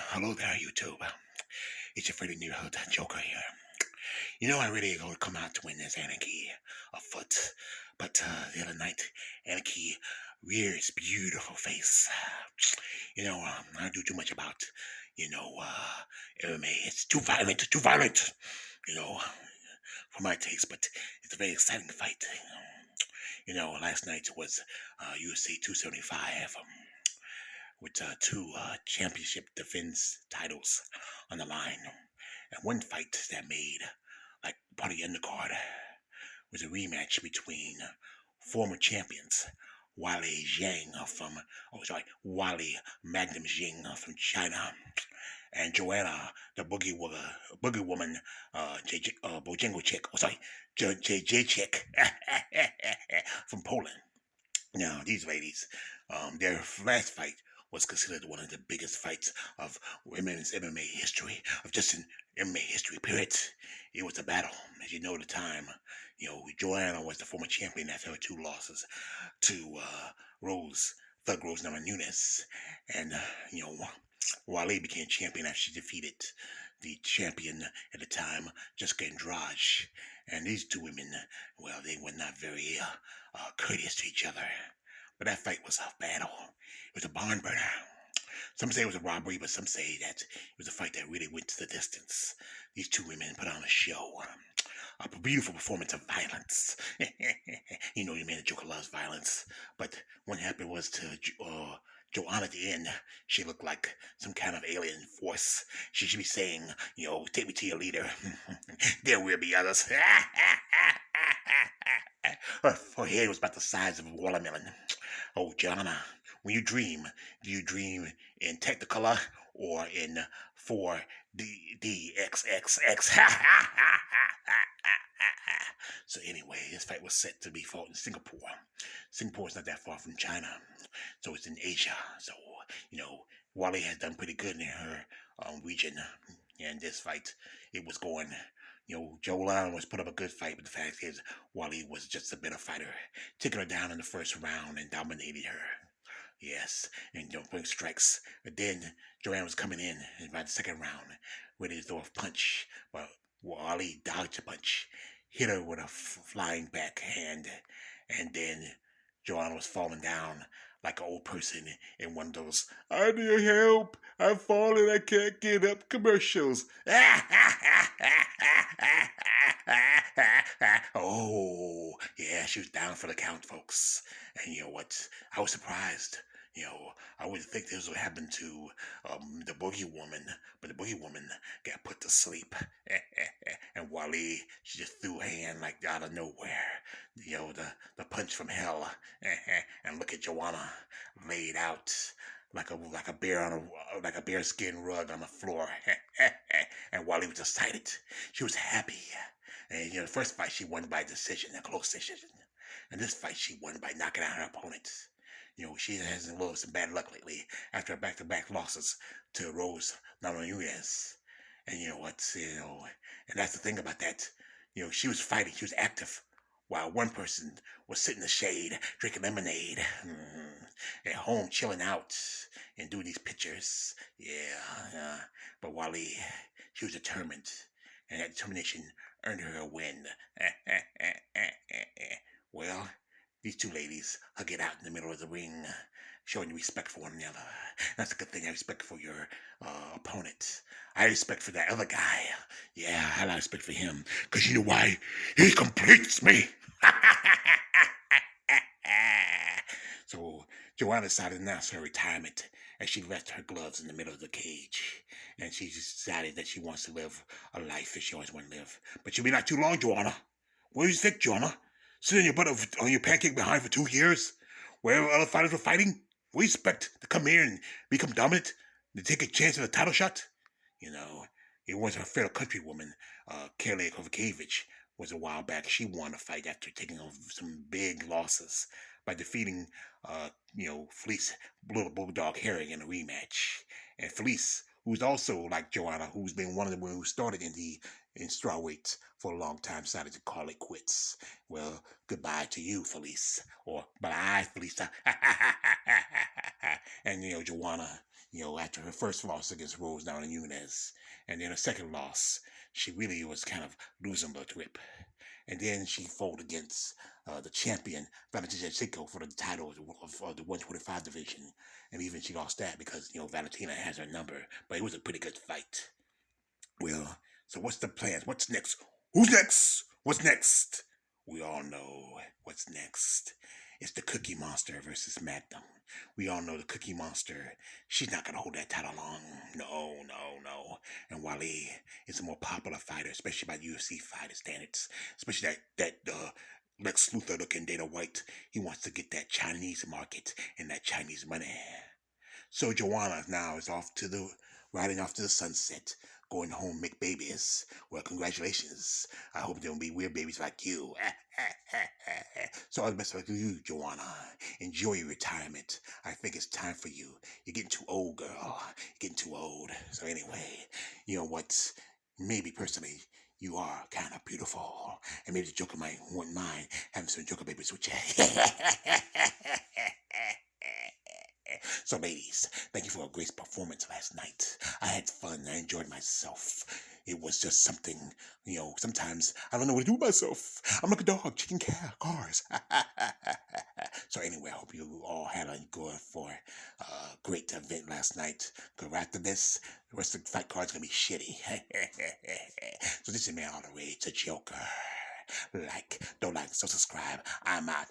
Hello there, YouTube. It's your friendly neighborhood Joker here. I really gonna come out to win this Anarchy afoot, but the other night, Anarchy reared its beautiful face. I don't do too much about, MMA. It's too violent, too violent, you know, for my taste, but it's a very exciting fight. Last night was UFC 275. With two championship defense titles on the line. And one fight that made like part of the undercard was a rematch between former champions Wally Magnum Jing from China, and Joanna, the boogie woman, Bojangleczyk, J Chick from Poland. Now, these ladies, their last fight was considered one of the biggest fights of women's MMA history, of just an MMA history, period. It was a battle. As you know, at the time, Joanna was the former champion after her two losses to Thug Rose Namajunas. And, Wale became champion after she defeated the champion at the time, Jessica Andrade. And these two women, well, they were not very courteous to each other. But that fight was a battle. It was a barn burner. Some say it was a robbery, but some say that it was a fight that really went to the distance. These two women put on a show. A beautiful performance of violence. You man, the Joker loves violence. But what happened was to Joanna at the end, she looked like some kind of alien force. She should be saying, take me to your leader. There will be others. Her head was about the size of a watermelon. Oh, Joanna, when you dream, do you dream in Technicolor or in 4DXXX? So anyway, this fight was set to be fought in Singapore. Singapore is not that far from China, so it's in Asia. So, Wally has done pretty good in her region. And this fight, it was going, Jolan was put up a good fight, but the fact is, Wally was just a better fighter, taking her down in the first round and dominated her. Yes, and bring strikes. But then Joanne was coming in by the second round, ready to throw a punch, but Wally dodged a punch, hit her with a flying backhand, and then Joanna was falling down like an old person in one of those "I need help, I've fallen, I can't get up" commercials. Oh, yeah, she was down for the count, folks. And you know what? I was surprised. I wouldn't think this would happen to the boogie woman, but the boogie woman got put to sleep. And Wally, she just threw a hand like out of nowhere. The punch from hell. And look at Joanna laid out like a bear on like a bearskin rug on the floor. And Wally was excited. She was happy. And the first fight she won by decision, a close decision. And this fight she won by knocking out her opponent. She has a little some bad luck lately after her back-to-back losses to Rose Namajunas. And and that's the thing about that. She was fighting, she was active, while one person was sitting in the shade, drinking lemonade, at home chilling out and doing these pictures. Yeah. But Wally, she was determined, and that determination earned her a win. Well, these two ladies hug it out in the middle of the ring, showing respect for one another. That's a good thing. I respect for your opponent. I respect for that other guy. Yeah, I have respect for him. Because you know why? He completes me. So Joanna decided to announce her retirement as she left her gloves in the middle of the cage. And she decided that she wants to live a life that she always wanted to live. But she'll be not too long, Joanna. What do you think, Joanna? Sit on your butt on your pancake behind for 2 years, where other fighters were fighting? We expect to come here and become dominant, to take a chance at a title shot? It was her fellow countrywoman, Kelly Kovacevic, was a while back. She won a fight after taking some big losses. by defeating, Felice Little Bulldog Herring in a rematch. And Felice, who's also like Joanna, who's been one of the women who started in strawweight for a long time, decided to call it quits. Well, goodbye to you, Felice, or bye, Felice. And Joanna, after her first loss against Rose Namajunas, and then her second loss, she really was kind of losing the grip. And then she fought against the champion Valentina Shevchenko for the title of the 125 division, and even she lost that because Valentina has her number. But it was a pretty good fight. Well, so what's the plan? What's next? Who's next? What's next? We all know what's next. It's the Cookie Monster versus Magnum. We all know the Cookie Monster. She's not gonna hold that title long. No, no, no. And Wally is a more popular fighter, especially by UFC fighter standards. Especially that Lex Luthor looking Dana White. He wants to get that Chinese market and that Chinese money. So Joanna now is riding off to the sunset, going home, make babies. Well, congratulations. I hope there will be weird babies like you. So all the best for you, Joanna. Enjoy your retirement. I think it's time for you. You're getting too old, girl. You're getting too old. So anyway, you know what? Maybe personally, you are kind of beautiful. And maybe the Joker wouldn't mind having some Joker babies with you. So, ladies, thank you for a great performance last night. I had fun. I enjoyed myself. It was just something, sometimes I don't know what to do with myself. I'm like a dog, chicken, cat, cars. So anyway, I hope you all had a great event last night. Because after this, the rest of the fight card's going to be shitty. So this is Man All the Rage, a Joker. Don't like, so subscribe. I'm out.